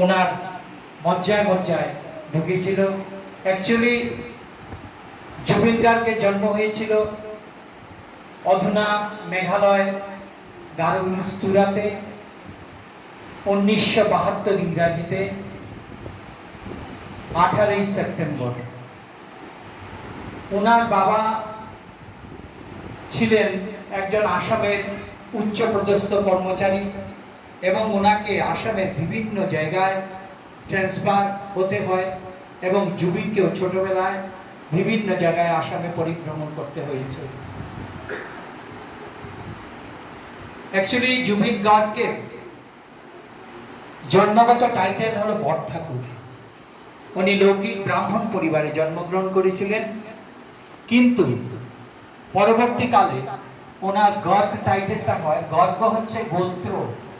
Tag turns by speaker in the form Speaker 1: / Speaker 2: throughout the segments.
Speaker 1: ওনার মজ্জায় মজ্জায় ঢুকেছিল। অ্যাকচুয়ালি জুবিন গার্গের জন্ম হয়েছিল অধুনা মেঘালয় গারো হিলস তুরাতে 1972 ইংরাজিতে 18 সেপ্টেম্বর। ওনার বাবা ছিলেন একজন আসামের উচ্চপদস্থ কর্মচারী এবং ওনাকে আসামের বিভিন্ন জায়গায় ট্রান্সফার হতে হয় এবং জুবিনকেও ছোটবেলায় বিভিন্ন জায়গায় আসামে পরিভ্রমণ করতে হয়েছে। অ্যাকচুয়ালি জুবিন গার্গের জন্মগত টাইটেল হলো বট ঠাকুর। উনি লৌকিক ব্রাহ্মণ পরিবারে জন্মগ্রহণ করেছিলেন, কিন্তু পরবর্তীকালে ওনার গর্গ টাইটেলটা হয়, গর্গ হচ্ছে গোত্র।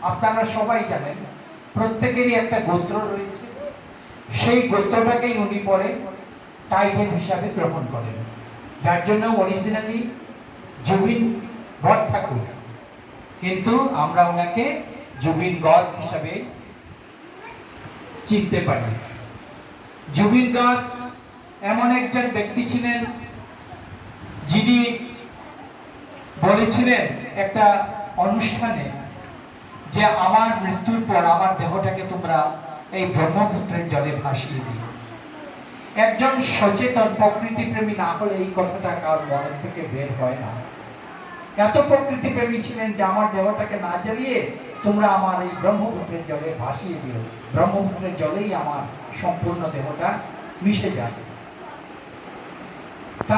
Speaker 1: আপনারা সবাই জানেন প্রত্যেকেরই একটা গোত্র রয়েছে, সেই গোত্রটাকেই উনি পরে টাইটেল হিসাবে গ্রহণ করেন, যার জন্য অরিজিনালি জুবিন বট ঠাকুর, কিন্তু আমরা ওনাকে জুবিন গর্গ হিসাবে চিনতে পারি। জুবিন গার্গ এমন একজন ব্যক্তি ছিলেন যিনি বলেছিলেন একটা অনুষ্ঠানে যে আমার মৃত্যুর পর আমার দেহটাকে তোমরা এই ব্রহ্মপুত্রের জলে ভাসিয়ে দিও। একজন সচেতন প্রকৃতি প্রেমী না হলে এই কথাটা কার মনের থেকে বের হয় না। এত প্রকৃতি প্রেমী ছিলেন যে আমার দেহটাকে না জ্বালিয়ে তোমরা আমার এই ব্রহ্মপুত্রের জলে ভাসিয়ে দিও, ব্রহ্মপুত্রের জলেই আমার সম্পূর্ণ দেহটা মিশে যায়।